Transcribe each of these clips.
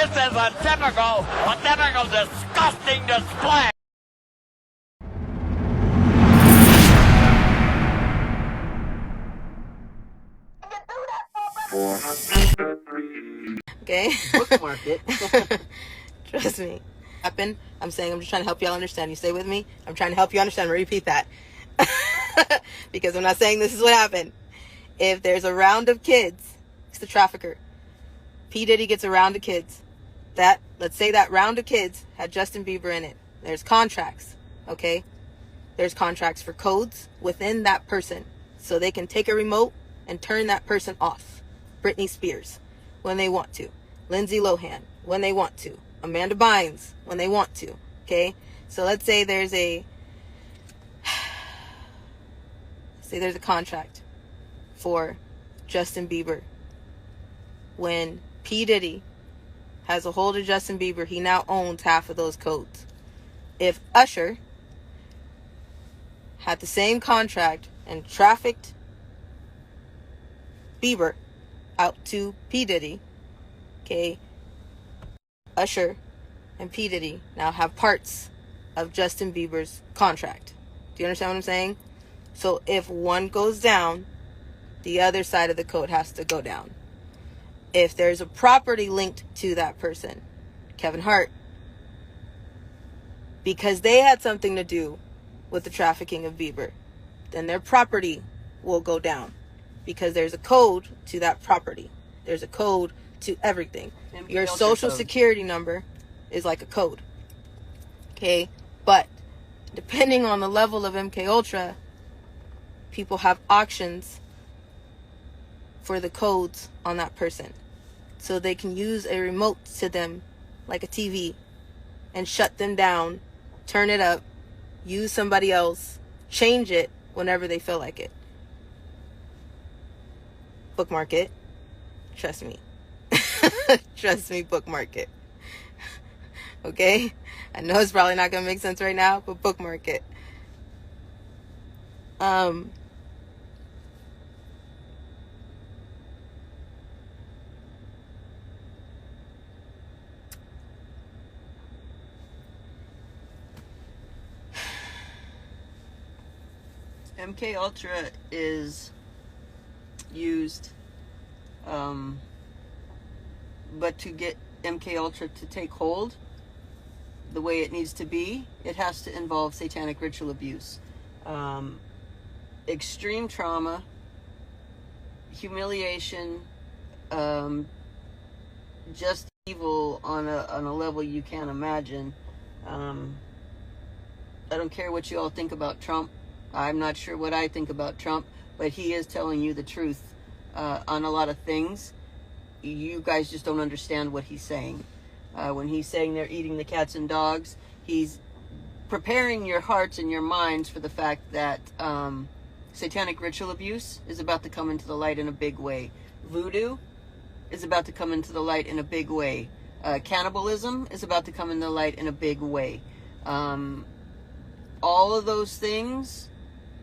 This is a typical disgusting display. Okay? Bookmark it. Trust me. I'm saying I'm just trying to help y'all understand. You stay with me? I'm trying to help you understand. Repeat that. Because I'm not saying this is what happened. If there's a round of kids, it's the trafficker. P. Diddy gets a round of kids. Let's say that round of kids had Justin Bieber in it. There's contracts, okay? There's contracts for codes within that person. So they can take a remote and turn that person off. Britney Spears, when they want to. Lindsay Lohan, when they want to. Amanda Bynes, when they want to, okay? So let's say there's a contract for Justin Bieber. When P. Diddy has a hold of Justin Bieber, he now owns half of those codes. If Usher had the same contract and trafficked Bieber out to P. Diddy, okay, Usher and P. Diddy now have parts of Justin Bieber's contract. Do you understand what I'm saying? So if one goes down, the other side of the code has to go down. If there's a property linked to that person, Kevin Hart, because they had something to do with the trafficking of Bieber, then their property will go down because there's a code to that property. There's a code to everything. Your social security number is like a code. Okay? But depending on the level of MK Ultra, people have auctions for the codes on that person. So they can use a remote to them like a TV and shut them down, turn it up, use somebody else, change it whenever they feel like it. Bookmark it. Trust me. Trust me, bookmark it. Okay? I know it's probably not going to make sense right now, but bookmark it. MK Ultra is used, but to get MK Ultra to take hold the way it needs to be, it has to involve satanic ritual abuse, extreme trauma, humiliation, just evil on a level you can't imagine. I don't care what you all think about Trump. I'm not sure what I think about Trump, but he is telling you the truth on a lot of things. You guys just don't understand what he's saying. When he's saying they're eating the cats and dogs, he's preparing your hearts and your minds for the fact that satanic ritual abuse is about to come into the light in a big way. Voodoo is about to come into the light in a big way. Cannibalism is about to come into the light in a big way. All of those things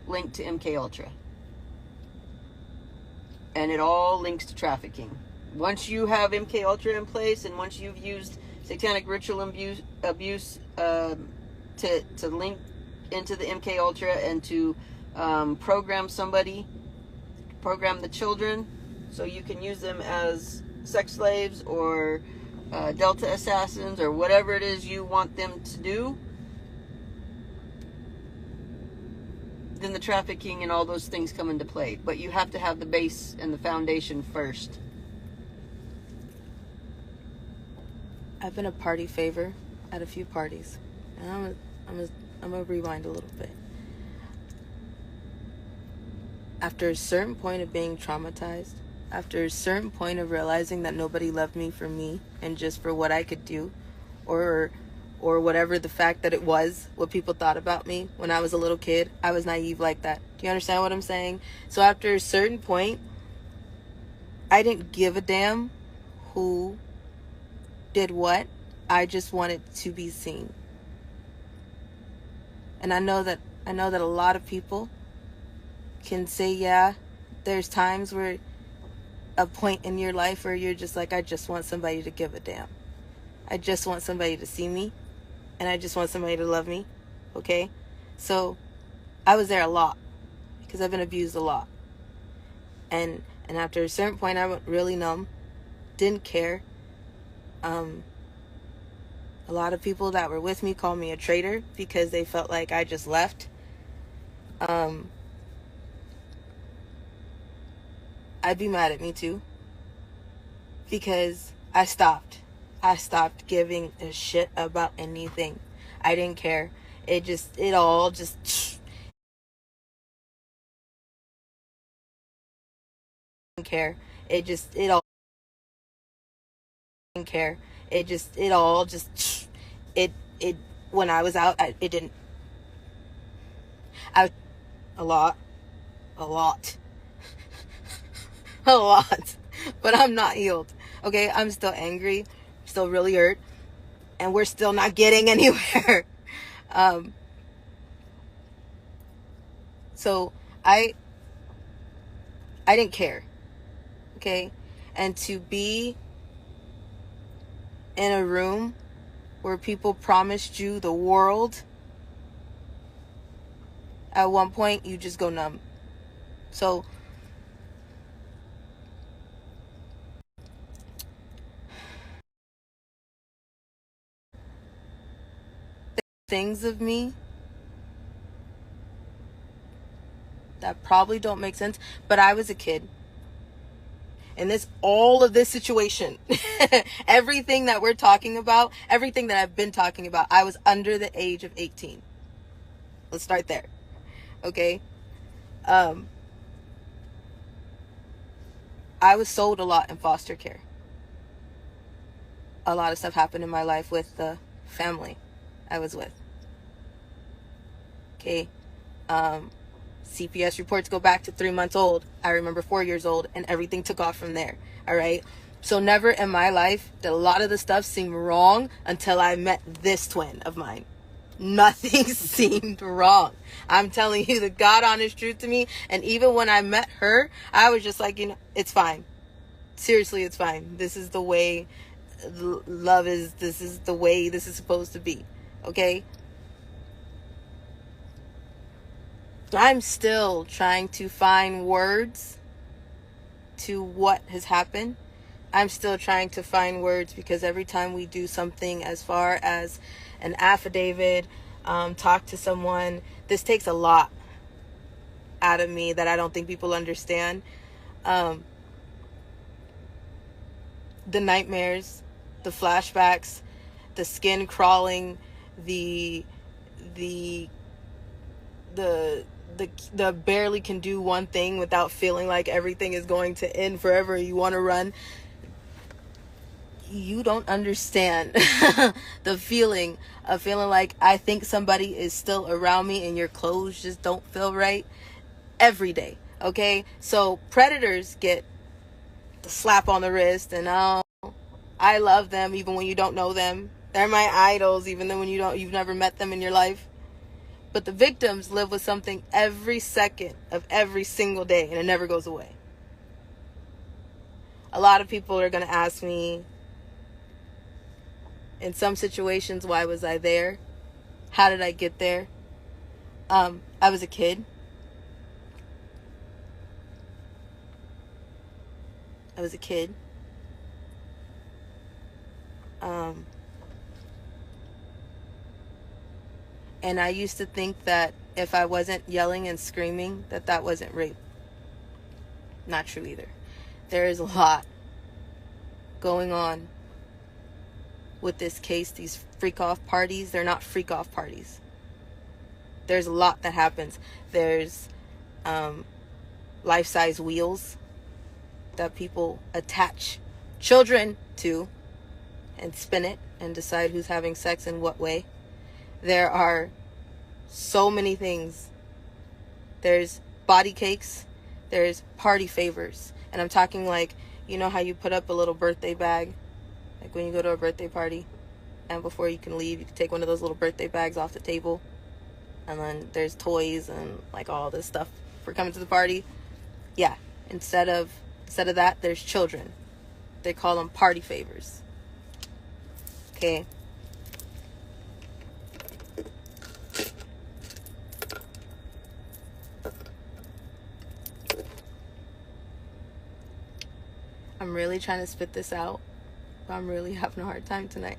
linked to MK Ultra, and it all links to trafficking. Once you have MK Ultra in place, and once you've used satanic ritual abuse to link into the MK Ultra and to program somebody, program the children, so you can use them as sex slaves or Delta assassins or whatever it is you want them to do, then the trafficking and all those things come into play. But you have to have the base and the foundation first. I've been a party favor at a few parties. And I'm gonna rewind a little bit. After a certain point of being traumatized, after a certain point of realizing that nobody loved me for me and just for what I could do, or whatever the fact that it was, what people thought about me when I was a little kid, I was naive like that. Do you understand what I'm saying? So after a certain point, I didn't give a damn who did what. I just wanted to be seen. And I know that a lot of people can say, yeah, there's times where a point in your life where you're just like, I just want somebody to give a damn. I just want somebody to see me, and I just want somebody to love me, okay? So I was there a lot because I've been abused a lot. And after a certain point, I went really numb, didn't care. A lot of people that were with me called me a traitor because they felt like I just left. I'd be mad at me too, because I stopped giving a shit about anything. I didn't care. It all just didn't care. It all didn't care. It all just when I was out, it didn't. I was a lot. A lot, but I'm not healed. Okay, I'm still angry, still really hurt, and we're still not getting anywhere. So I didn't care. Okay, and to be in a room where people promised you the world, at one point you just go numb. So things of me that probably don't make sense, but I was a kid. And all of this situation, everything that we're talking about, everything that I've been talking about, I was under the age of 18. Let's start there. Okay? I was sold a lot in foster care. A lot of stuff happened in my life with the family I was with. Okay? CPS reports go back to 3 months old. I remember 4 years old, and everything took off from there. All right? So never in my life did a lot of the stuff seem wrong until I met this twin of mine. Nothing seemed wrong. I'm telling you the God honest truth to me. And even when I met her, I was just like, it's fine. Seriously, it's fine. This is the way love is. This is the way this is supposed to be. Okay? I'm still trying to find words to what has happened. I'm still trying to find words because every time we do something as far as an affidavit, talk to someone, this takes a lot out of me that I don't think people understand. The nightmares, the flashbacks, the skin crawling, the barely can do one thing without feeling like everything is going to end forever. You want to run. You don't understand the feeling of feeling like I think somebody is still around me and your clothes just don't feel right every day. Okay? So predators get the slap on the wrist, and I love them even when you don't know them. They're my idols even though you've never met them in your life. But the victims live with something every second of every single day, and it never goes away. A lot of people are going to ask me, in some situations, why was I there? How did I get there? I was a kid. And I used to think that if I wasn't yelling and screaming, that wasn't rape. Not true either. There is a lot going on with this case, these freak-off parties. They're not freak-off parties. There's a lot that happens. There's life-size wheels that people attach children to and spin it and decide who's having sex in what way. There are so many things. There's body cakes. There's party favors. And I'm talking like, you know how you put up a little birthday bag? Like when you go to a birthday party, and before you can leave, you can take one of those little birthday bags off the table. And then there's toys and like all this stuff for coming to the party. Yeah. Instead of that, there's children. They call them party favors. Okay. I'm really trying to spit this out, but I'm really having a hard time tonight.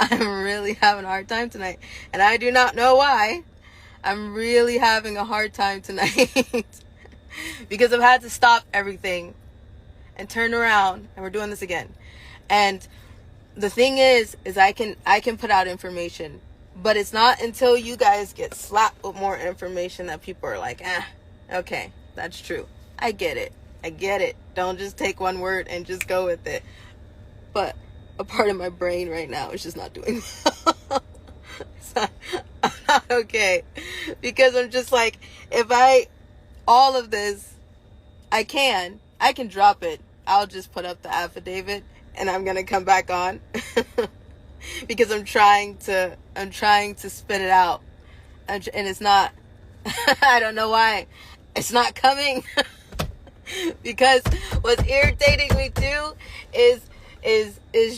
I'm really having a hard time tonight, and I do not know why. I'm really having a hard time tonight because I've had to stop everything and turn around, and we're doing this again. And the thing is I can put out information, but it's not until you guys get slapped with more information that people are like, okay, that's true. I get it. Don't just take one word and just go with it. But a part of my brain right now is just not doing well. I'm not okay. Because I'm just like, all of this, I can drop it. I'll just put up the affidavit and I'm going to come back on. Because I'm trying to spit it out. And it's not, I don't know why. It's not coming. Because what's irritating me too is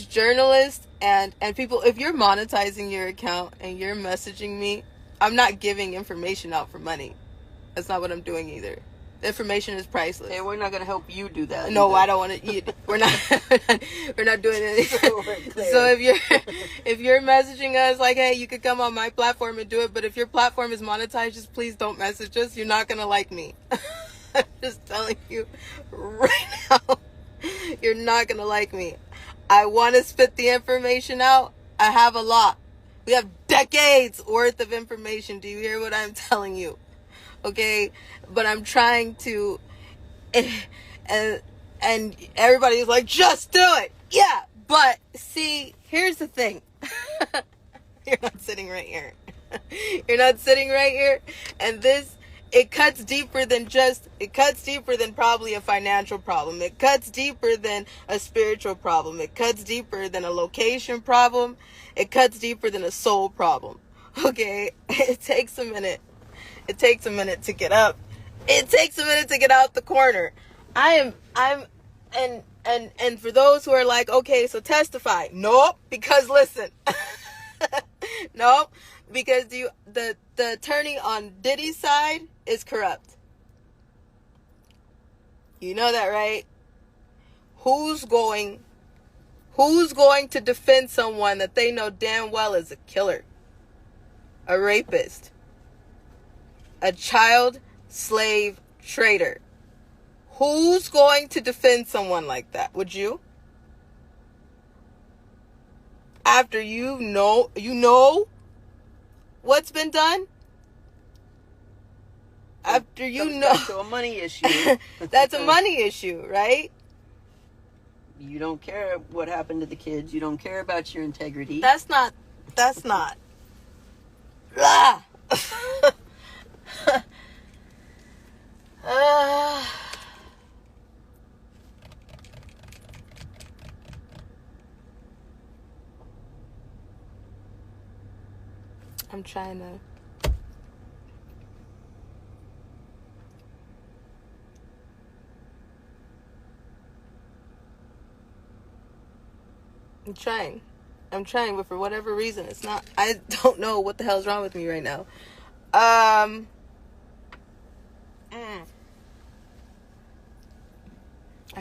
journalists and people. If you're monetizing your account and you're messaging me, I'm not giving information out for money. That's not what I'm doing either. The information is priceless. Hey, we're not gonna help you do that. No, either. I don't want to. We're not doing anything. So if you're messaging us like, hey, you could come on my platform and do it, but if your platform is monetized, just please don't message us. You're not gonna like me. I'm just telling you right now, you're not gonna like me. I want to spit the information out. I have a lot. We have decades worth of information. Do you hear what I'm telling you? Okay, but I'm trying to, and everybody's like, just do it. Yeah, but see, here's the thing. You're not sitting right here. You're not sitting right here, and it cuts deeper than probably a financial problem. It cuts deeper than a spiritual problem. It cuts deeper than a location problem. It cuts deeper than a soul problem. Okay, it takes a minute. It takes a minute to get up. It takes a minute to get out the corner. And for those who are like, okay, so testify. Nope, because listen. Nope, because the attorney on Diddy's side is corrupt. You know that, right? Who's going to defend someone that they know damn well is a killer, a rapist, a child slave trader? Who's going to defend someone like that? Would you? After you know what's been done? After you know. That's a money issue. That's a money issue, right? You don't care what happened to the kids. You don't care about your integrity. That's not. Ah. I'm trying to. I'm trying, but for whatever reason, it's not. I don't know what the hell's wrong with me right now. I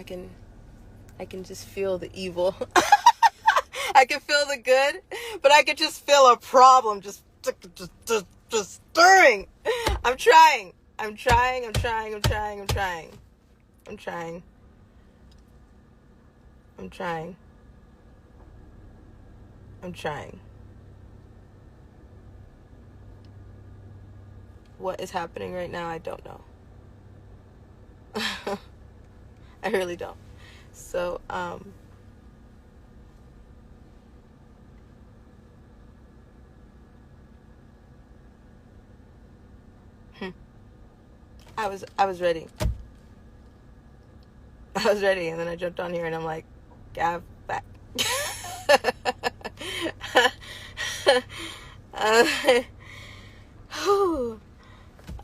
can just feel the evil. I can feel the good, but I can just feel a problem just stirring. I'm trying. What is happening right now, I don't know. I really don't. So, I was ready. I was ready, and then I jumped on here, and I'm like, Gav, back.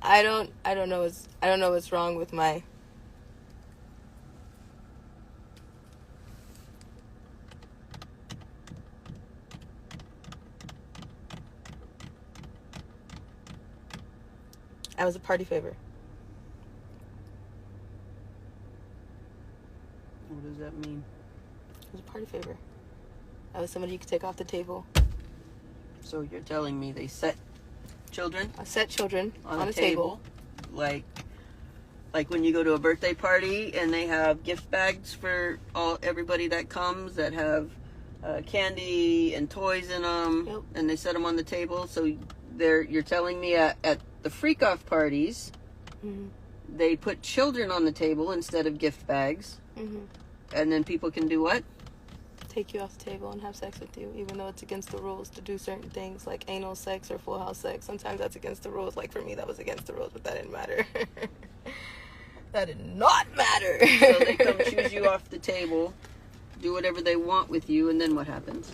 I don't know what's wrong with my. I was a party favor. What does that mean? I was a party favor. I was somebody you could take off the table. So you're telling me they set children? I set children on a table. Like when you go to a birthday party and they have gift bags for everybody that comes that have candy and toys in them. Yep. And they set them on the table. So you're telling me at the freak-off parties, mm-hmm. they put children on the table instead of gift bags. Mm-hmm. And then people can do what? Take you off the table and have sex with you, even though it's against the rules to do certain things like anal sex or full house sex. Sometimes that's against the rules. Like for me, that was against the rules, but that didn't matter. That did not matter. So they come choose you off the table, do whatever they want with you, and then what happens?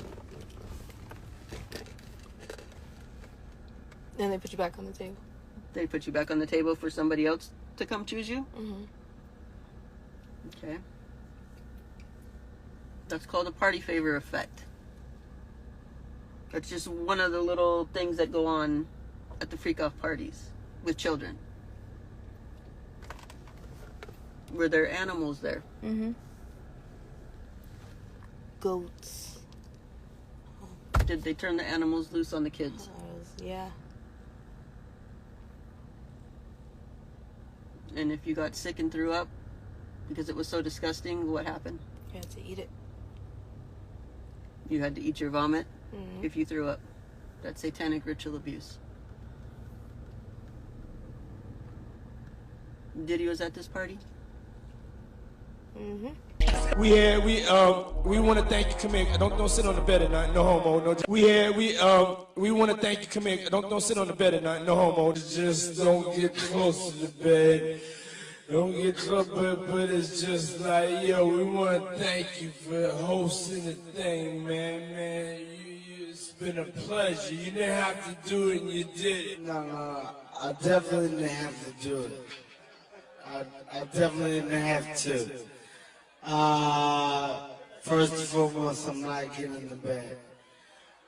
Then they put you back on the table. They put you back on the table for somebody else to come choose you? Mm-hmm. Okay. That's called a party favor effect. That's just one of the little things that go on at the freak-off parties with children. Were there animals there? Mm-hmm. Goats. Did they turn the animals loose on the kids? Yeah. And if you got sick and threw up because it was so disgusting, what happened? You had to eat it. You had to eat your vomit Mm-hmm. if you threw up. That's satanic ritual abuse. Diddy was at this party? Mm-hmm. We want to thank you. Come here. Don't sit on the bed at night. No homo. No. We want to thank you. Come here. Don't sit on the bed at night. No homo. Just don't get close to the bed. Don't get trouble, but it's just like, yo, we want to thank you for hosting the thing, man. It's been a pleasure. You didn't have to do it, and you did it. No, I definitely didn't have to do it. I definitely didn't have to. First and foremost, I'm not getting in the bed.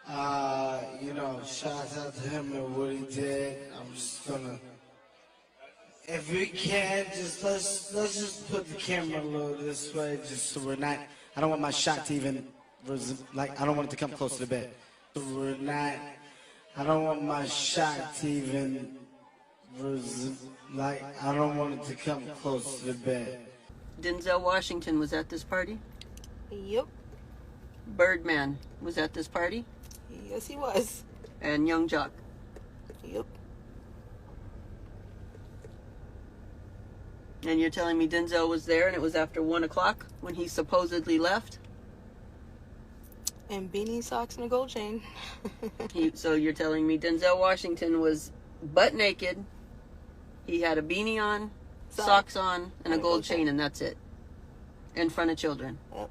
Shouts out to him and what he did. I'm just gonna, if we can, just let's just put the camera a little this way, just so we're not. I don't want my shot to even, I don't want it to come close to the bed. So we're not. I don't want my shot to even, I don't want it to come close to the bed. Denzel Washington was at this party? Yep. Birdman was at this party? Yes, he was. And Young Jock? Yep. And you're telling me Denzel was there and it was after 1 o'clock when he supposedly left? And beanie, socks, and a gold chain. So you're telling me Denzel Washington was butt naked, he had a beanie on, socks on, and a gold chain, and that's it. In front of children. Yep.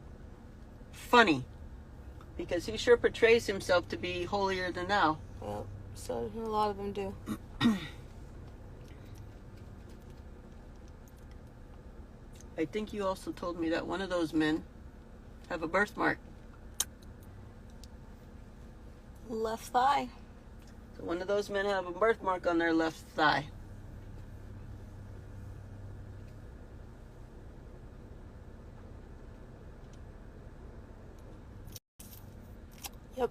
Funny. Because he sure portrays himself to be holier than thou. Well, so a lot of them do. I think you also told me that one of those men have a birthmark. Left thigh. So one of those men have a birthmark on their left thigh. Yep.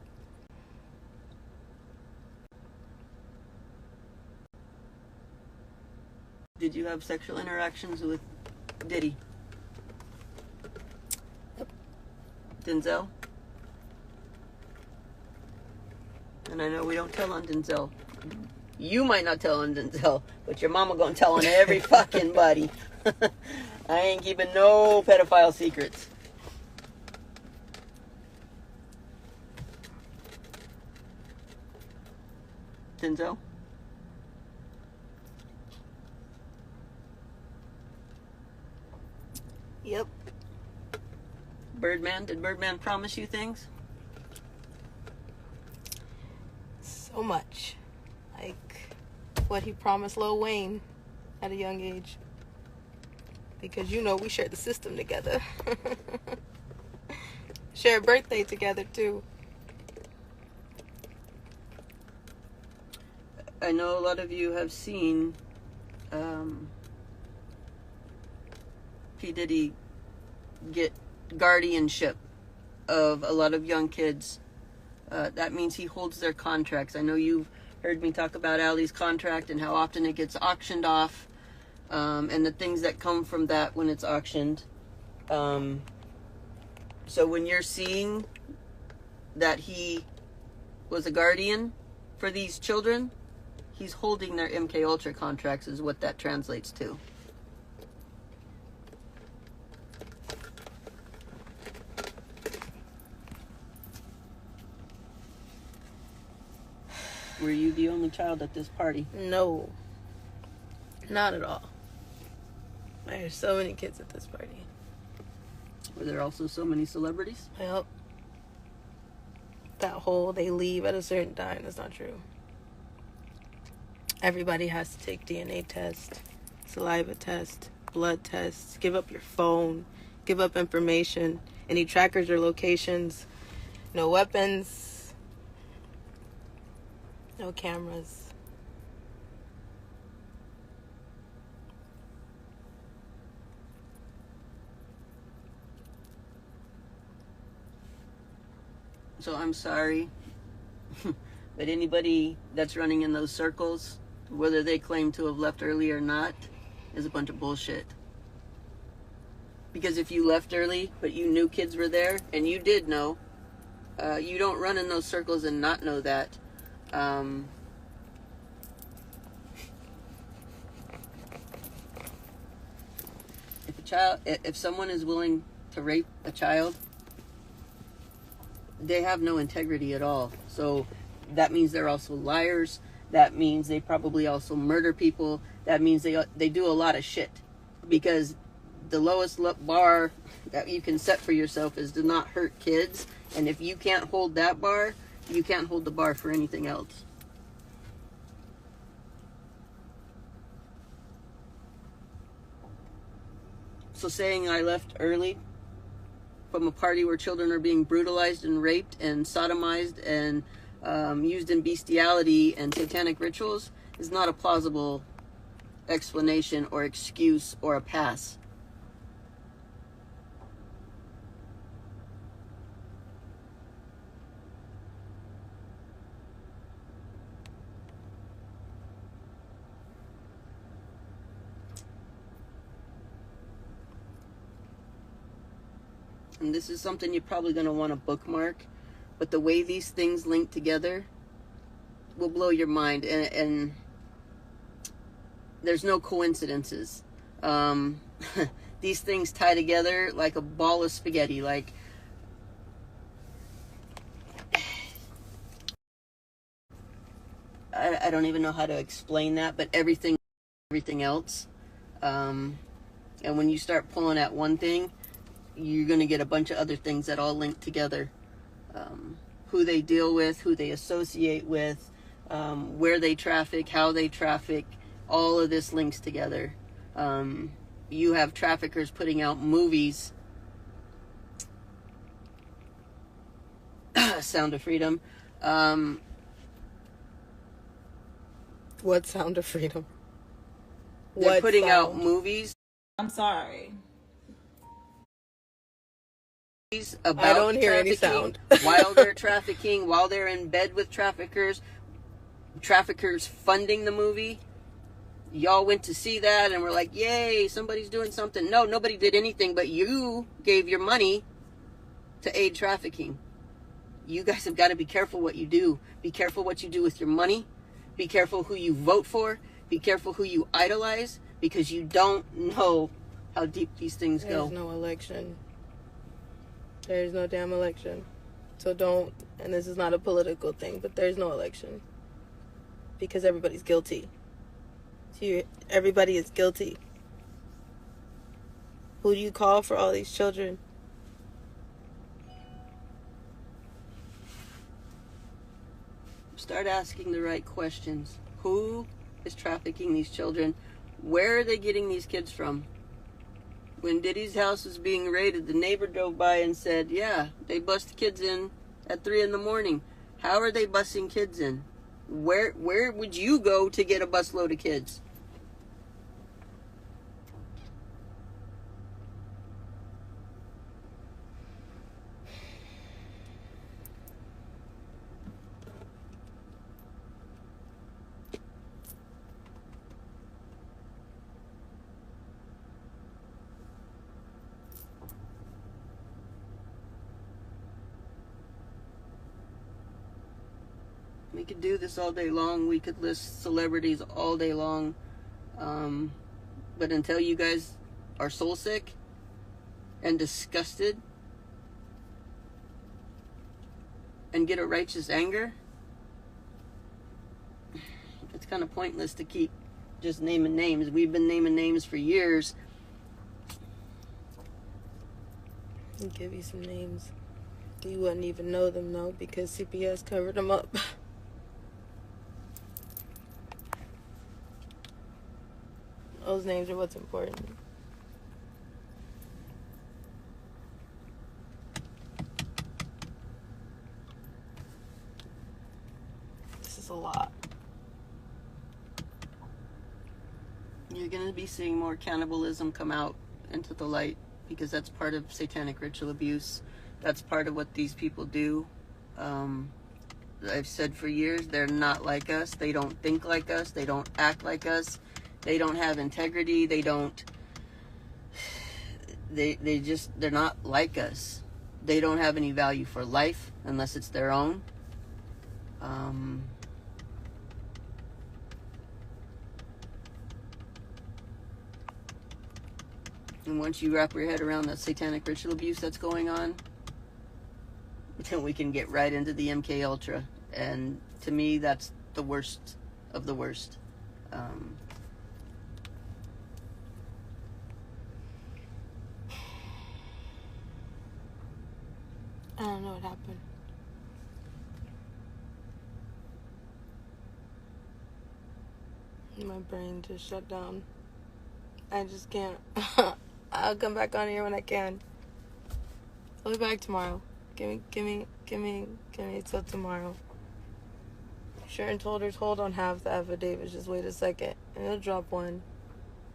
Did you have sexual interactions with Diddy? Yep. Denzel? And I know we don't tell on Denzel. You might not tell on Denzel, but your mama gonna tell on every fucking buddy. I ain't keeping no pedophile secrets. Denzel? Yep. Birdman? Did Birdman promise you things? So much. Like what he promised Lil Wayne at a young age. Because we shared the system together. Shared birthday together too. I know a lot of you have seen P. Diddy get guardianship of a lot of young kids. That means he holds their contracts. I know you've heard me talk about Ali's contract and how often it gets auctioned off, and the things that come from that when it's auctioned. So when you're seeing that he was a guardian for these children, he's holding their MK Ultra contracts is what that translates to. Were you the only child at this party? No. Not at all. There's so many kids at this party. Were there also so many celebrities? Yep. That whole they leave at a certain time, that's not true. Everybody has to take DNA test, saliva test, blood tests, give up your phone, give up information, any trackers or locations, no weapons, no cameras. So I'm sorry, but anybody that's running in those circles, whether they claim to have left early or not, is a bunch of bullshit. Because if you left early, but you knew kids were there, and you did know, you don't run in those circles and not know that. If someone is willing to rape a child, they have no integrity at all. So that means they're also liars. That means they probably also murder people. That means they do a lot of shit. Because the lowest bar that you can set for yourself is to not hurt kids. And if you can't hold that bar, you can't hold the bar for anything else. So saying I left early from a party where children are being brutalized and raped and sodomized and used in bestiality and satanic rituals is not a plausible explanation or excuse or a pass. And this is something you're probably going to want to bookmark, but the way these things link together will blow your mind, and there's no coincidences. These things tie together like a ball of spaghetti. Like, I don't even know how to explain that, but everything else. And when you start pulling at one thing, you're going to get a bunch of other things that all link together. Who they deal with, who they associate with, where they traffic, how they traffic, all of this links together. You have traffickers putting out movies. Sound of Freedom. What Sound of Freedom? They're putting out movies. I'm sorry. About I don't hear any sound. While they're trafficking, while they're in bed with traffickers funding the movie. Y'all went to see that and were like, yay, somebody's doing something. No, nobody did anything, but you gave your money to aid trafficking. You guys have got to be careful what you do. Be careful what you do with your money. Be careful who you vote for. Be careful who you idolize, because you don't know how deep these things go. There's no election. There's no damn election. So don't, and this is not a political thing, but there's no election. Because everybody's guilty. Everybody is guilty. Who do you call for all these children? Start asking the right questions. Who is trafficking these children? Where are they getting these kids from? When Diddy's house was being raided, the neighbor drove by and said, yeah, they bust kids in at 3 in the morning. How are they busting kids in? Where would you go to get a busload of kids? We could do this all day long. We could list celebrities all day long. But until you guys are soul sick and disgusted and get a righteous anger, it's kind of pointless to keep just naming names. We've been naming names for years. I'll give you some names. You wouldn't even know them though, because CPS covered them up. Those names are what's important. This is a lot. You're going to be seeing more cannibalism come out into the light, because that's part of satanic ritual abuse. That's part of what these people do. I've said for years, they're not like us. They don't think like us. They don't act like us. They don't have integrity. They're not like us. They don't have any value for life unless it's their own. And once you wrap your head around that satanic ritual abuse that's going on, then we can get right into the MK Ultra. And to me, that's the worst of the worst. I don't know what happened. My brain just shut down. I just can't. I'll come back on here when I can. I'll be back tomorrow. Give me till tomorrow. Sharon told her, hold on half the affidavit, just wait a second, and he'll drop one.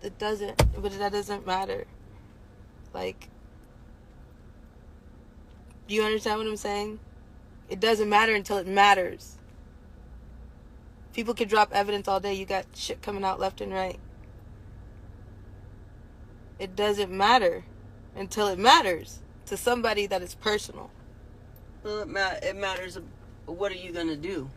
But that doesn't matter. Like, do you understand what I'm saying? It doesn't matter until it matters. People can drop evidence all day. You got shit coming out left and right. It doesn't matter until it matters to somebody that is personal. Well, it matters. What are you going to do?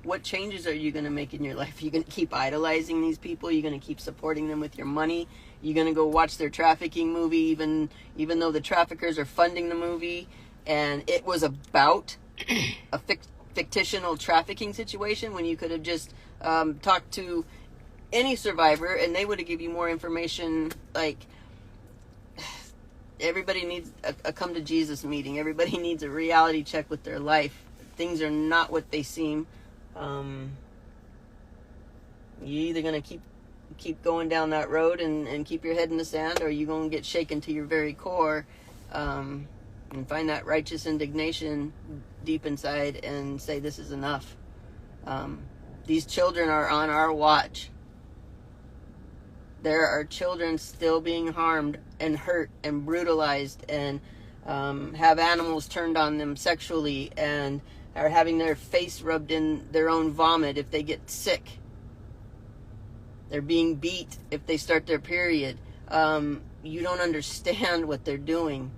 What changes are you going to make in your life? Are you going to keep idolizing these people? Are you going to keep supporting them with your money? You're going to go watch their trafficking movie, even though the traffickers are funding the movie, and it was about a fictional trafficking situation, when you could have just talked to any survivor and they would have given you more information. Like, everybody needs a come to Jesus meeting. Everybody needs a reality check with their life. Things are not what they seem. You're either going to keep going down that road and keep your head in the sand, or you're going to get shaken to your very core, and find that righteous indignation deep inside and say, this is enough. These children are on our watch. There are children still being harmed and hurt and brutalized, and have animals turned on them sexually, and are having their face rubbed in their own vomit if they get sick. They're being beat if they start their period. You don't understand what they're doing.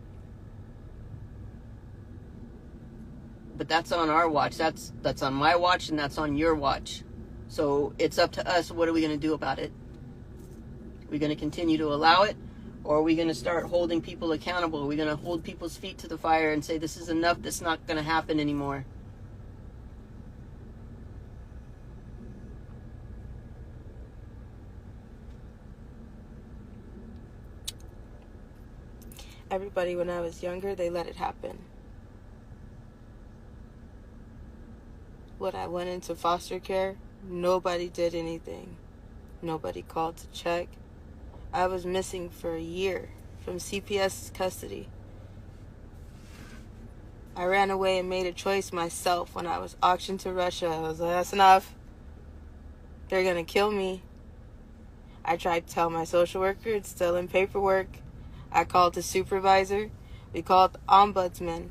But that's on our watch. That's on my watch, and that's on your watch. So it's up to us. What are we going to do about it? Are we going to continue to allow it? Or are we going to start holding people accountable? Are we going to hold people's feet to the fire and say, this is enough, this is not going to happen anymore? Everybody, when I was younger, they let it happen. When I went into foster care, nobody did anything. Nobody called to check. I was missing for a year from CPS custody. I ran away and made a choice myself when I was auctioned to Russia. I was like, that's enough. They're going to kill me. I tried to tell my social worker. It's still in paperwork. I called the supervisor. We called the ombudsman.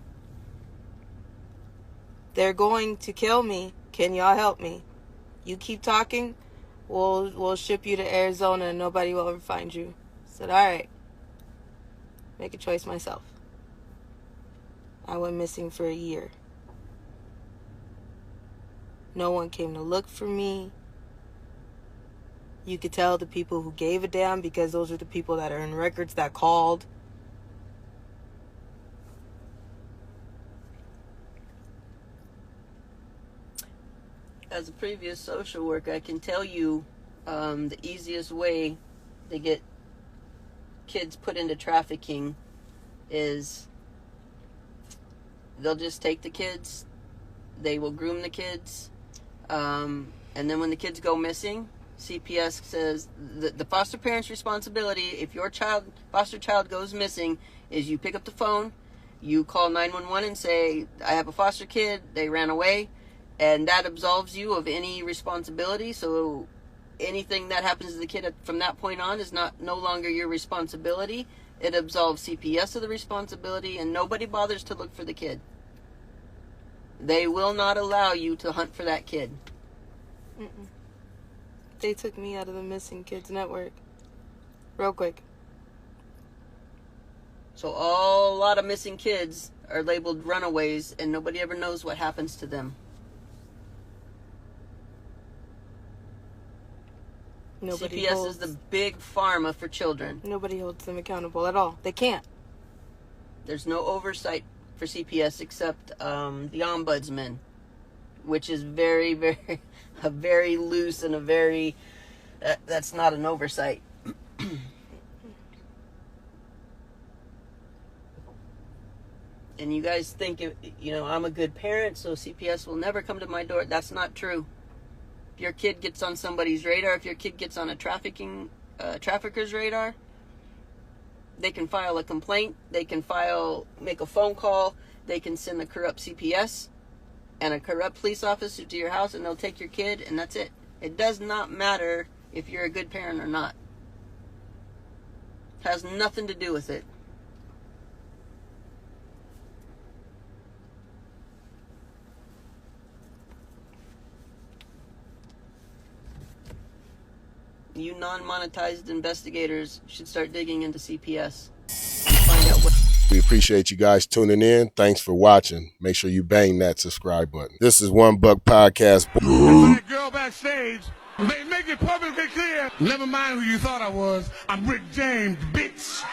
They're going to kill me. Can y'all help me? You keep talking, we'll ship you to Arizona and nobody will ever find you. I said, all right. Make a choice myself. I went missing for a year. No one came to look for me. You could tell the people who gave a damn because those are the people that are in records that called. As a previous social worker, I can tell you the easiest way to get kids put into trafficking is they'll just take the kids, they will groom the kids, and then when the kids go missing, CPS says the foster parent's responsibility if your foster child goes missing is you pick up the phone, you call 911 and say, I have a foster kid, they ran away, and that absolves you of any responsibility. So anything that happens to the kid from that point on is no longer your responsibility. It absolves CPS of the responsibility, and nobody bothers to look for the kid. They will not allow you to hunt for that kid. Mm-mm. They took me out of the missing kids network real quick. So a lot of missing kids are labeled runaways, and nobody ever knows what happens to them. CPS is the big pharma for children. Nobody holds them accountable at all. They can't. There's no oversight for CPS except the ombudsman, which is very, very, very loose and that's not an oversight. And you guys think, I'm a good parent, so CPS will never come to my door. That's not true. If your kid gets on somebody's radar, if your kid gets on a trafficker's radar, they can file a complaint, they can make a phone call, they can send a corrupt CPS and a corrupt police officer to your house, and they'll take your kid, and that's it. It does not matter if you're a good parent or not. It has nothing to do with it. You non-monetized investigators should start digging into CPS and find out what. We appreciate you guys tuning in. Thanks for watching. Make sure you bang that subscribe button. This is One Buck Podcast. That girl backstage, make it publicly clear. Never mind who you thought I was. I'm Rick James, bitch.